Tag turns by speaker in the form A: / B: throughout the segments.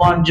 A: 5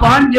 A: 5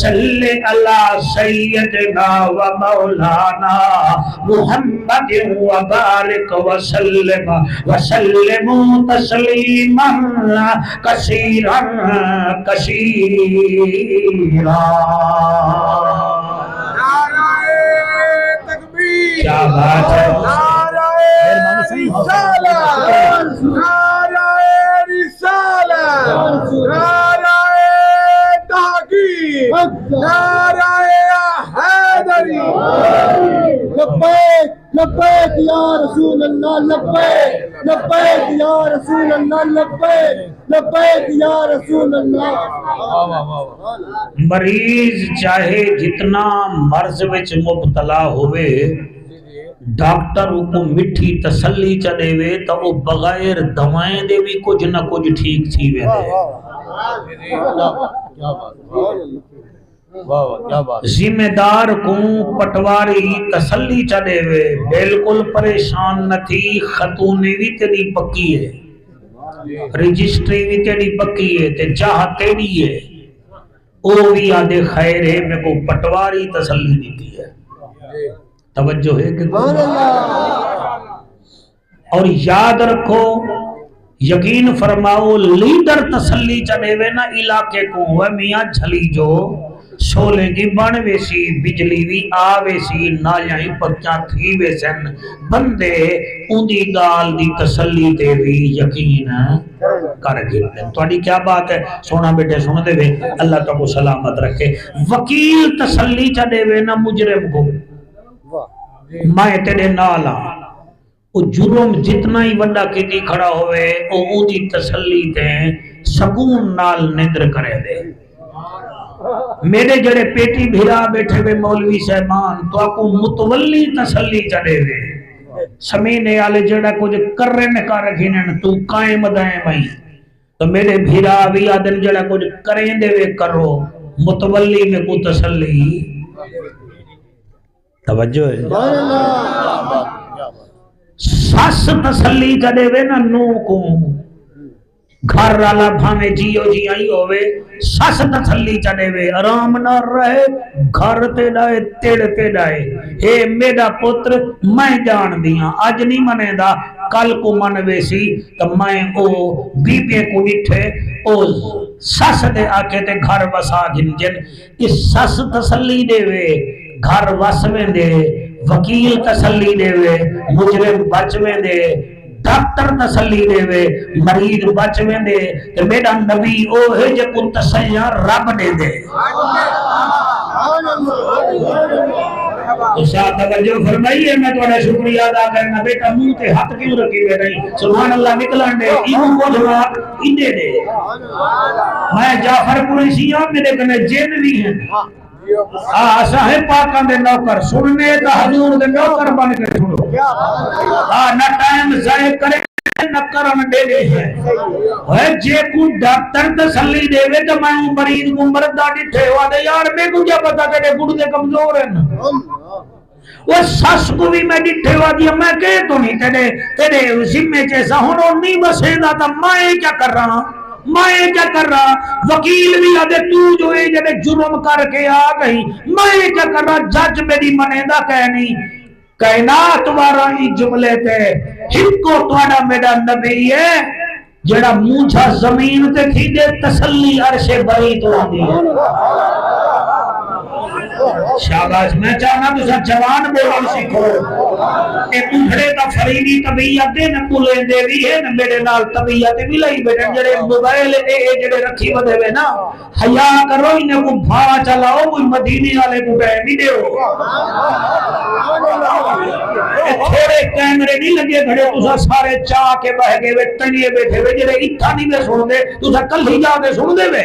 A: صلی علی سیدنا و مولانا محمد و بارک وسلم تسلیما کثیرا کثیرا۔ کیا بات ہے،
B: نعرہ رسالت، نعرہ رسالت، نعرہ تحقیق، نعرہ حیدری۔ لبیک لبیک یا رسول اللہ، لبیک لبیک یا رسول اللہ، لبیک لبیک یا رسول اللہ۔
A: مریض چاہے جتنا مرض وچ مبتلا ہوئے، ڈاکٹر کو مٹھی تسلی چ دے تو وہ بغیر دوائیں دے بھی کچھ نہ کچھ ٹھیک تھی ویندے۔ ذمہ دار کو پٹواری تسلی چ دے بالکل پریشان نہ تھی، خاتونی بھی تیری پکی ہے، رجسٹری بھی تیری پکی ہے، تے چاہ تیری ہے، او بھی آدھے خیر ہے، میں کو پٹواری تسلی دیتی ہے۔ توجہ ہے کہ اور یاد رکھو، یقین فرماؤ، لیڈر تسلی چلے وے نا علاقے کو ہوئے میاں جھلی جو شولے کی بن ویسی، بجلی بھی آویسی، نالیاں پکیاں تھی ویسن، بندے اندی گال دی تسلی دے بھی یقین کر گئے۔ تو آڈی کیا بات ہے، سونا بیٹے سن دے وے، اللہ تو کو سلامت رکھے۔ وکیل تسلی چلے وے نا مجرم کو، میں تیرے نالا او جرم جتنا ہی وڈا کیتی کھڑا ہوئے او اودی تسلی دیں، سکون نال نندر کرے دے۔ میرے جڑے پیٹی بھیرا بیٹھے ہوئے مولوی صاحبان تو آپ کو متولی تسلی چڑھے ہوئے، سمینے آلے جڑا کچھ کرنے کا رکھینن تو قائم دائیں بھائی، تو میرے بھیرا بھی آدن جڑا کچھ کریں دے وے کرو، متولی میں کو تسلی۔ توجہ ہے، ساس تسلی چڑھے ہوئے نا نو کو، گھر رالا بھامے جیو جی آئی ہوئے، ساس تسلی چڑھے ہوئے، آرام نہ رہے، گھر تے ڈائے تیڑ تے ڈائے، اے میرا پتر میں جان دیاں، آج نہیں منے دا، کل کو من ویسی، تو میں او بی بی کو ڈٹھے، او ساس دے آکے تے گھر وسا جن جن، اس ساس تسلی دے وے، گھر وسویں دے، وکیل تسلی دے وے، مجرم بچویں دے، ڈاکٹر تسلی دے وے، مریض بچویں دے، کہ میرا نبی او ہے جو کو تسلیاں رب دے دے۔ تو شاہ توجہ فرمائیے، میں تھوڑا شکریہ ادا کرنا، بیٹا منہ تے ہاتھ کیوں رکھی ہوئے نہیں، سبحان اللہ نکلان دے، ایموں کو جواب اندے دے۔ میں جعفر قریشیاں میرے کنے جن بھی ہیں، صاحب پاکاں دے نوکر، سننے تا حضور دے نوکر بن کے سنو، نہ ٹائم ضائع کرے نہ کرن دے دے ہے، جے کو ڈاکٹر تسلی دے وے تو میں مریض کو مردہ ڈٹھے ہوا دے، یار میں کو کیا پتا تیرے گھڑ دے کمزور ہیں، وہ ساس کو بھی میں ڈٹھے ہوا دیا، میں کہے تو نہیں تیرے ذمہ جیسا ہونو نہیں بسے دا تا میں کیا کر رہا، میں کیا کر رہا، وکیل بھی آدھے تو جو ہے جب جرم کر کے آ گئی، میں کیا کر رہا، جج میری منیدہ کہنی، کائنات وارا ہی جملے تے، ہم کو توڑا میرا نبی ہے، جڑا مونچھا زمین تے تھی دے تسلی عرش بری تو آدھی ہے۔ شاباش، میں چاہنا تو سا جوان بولن سکھو، اے اٹھڑے تا فریدی طبیعت دے نہ پلے دے بھی ہے نہ میرے نال طبیعت بھی لئی بیٹھن، جڑے موبائل جڑے رکھی بدے ہوئے نا، حیا کرو انہیں کو بھاوا چلاؤ، کوئی مدینے والے کو ٹائم بھی دے ہو، تھوڑے کیمرے نہیں لگے کھڑے، تسا سارے چاہ کے بہ گئے وے تنیے بیٹھے وے، جڑے اتھا نہیں میں سن دے تسا کل ہی جا کے سن دے وے،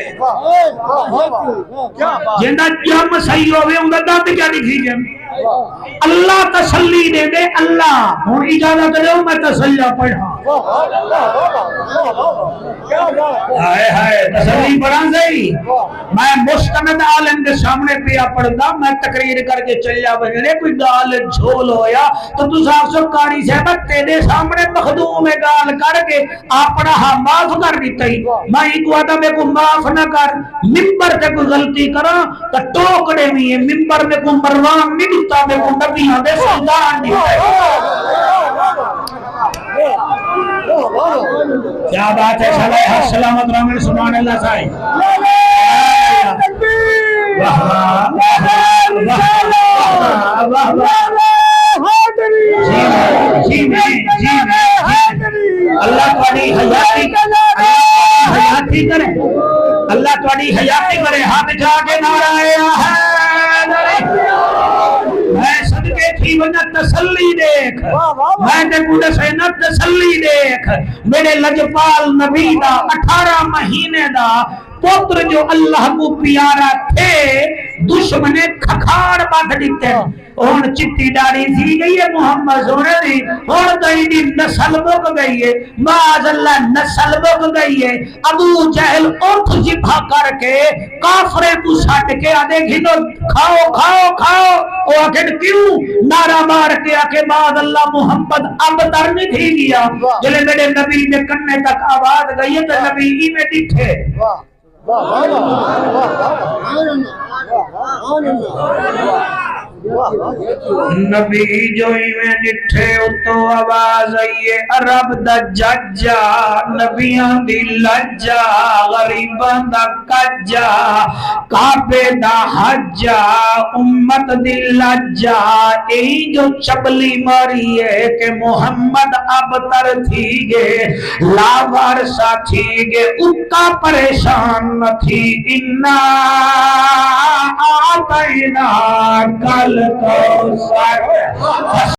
A: جنہ جم صحیح ہوئے انہا دانت کیا نہیں کھیجن، اللہ تسلی دے دے اللہ ہوں اجازت دو میں تسلی پڑھا ہائے ہائے تسلی پڑھا صحیح میں مستند عالم کے سامنے پیا پڑھتا میں تقریر کر کے چلیا بجنے کوئی گال جھول ہویا تو تو صاحب سب کاری صاحب تیرے سامنے مخدوم گال کر کے اپنا ہاں معاف کر دیتا ہی میں ایک وعدہ میں کو معاف نہ کر ممبر تے کوئی غلطی کرا تو ٹوکڑے بھی ہے ممبر میں کو مروان نہیں دیتا میں کو نبیاں دے سلطان دیتا کیا بات ہے صلی السلامت رحمت سبحان اللہ صاحب واہ واہ واہ واہ جی جی اللہ تھوڑی حیاتی کرے اللہ تھوڑی حیاتی کرے ہاتھ جا کے نعرہ ہے میں صدقے تھی وجہ تسلی دیکھ میں نے کودے سے نہ تسلی دیکھ میرے لجپال نبی دا 18 مہینے دا پتر جو اللہ کو پیارا تھے دشمن کھکھاڑ باندھ دیتے اور چٹی ڈاڑی تھی گئی ہے محمد سونے دی اور دائنی نسل بک گئی ہے معاذ اللہ نسل بک گئی ہے ابو جہل اٹھ جبھا کر کے کافرے کو ساٹھ کے آدھے گھنو کھاؤ کھاؤ کھاؤ وہ آخر کیوں نعرہ مار کے آکے معاذ اللہ محمد اب تر نہیں تھی گیا جلے میرے نبی میں کرنے تک آواز گئی ہے تو نبی ہی میں ڈٹھے نبی جو ہی میں ڈٹھے تو آواز آئیے عرب دا ججا نبیاں دی لجا غریباں دا کجا کعبے دا حجا امت دی لجا یہی جو چبلی ماری ہے کہ محمد اب تر تھی گے لاوار سا تھی گے اکا پریشان نہ تھی انا آتینا کل کو سر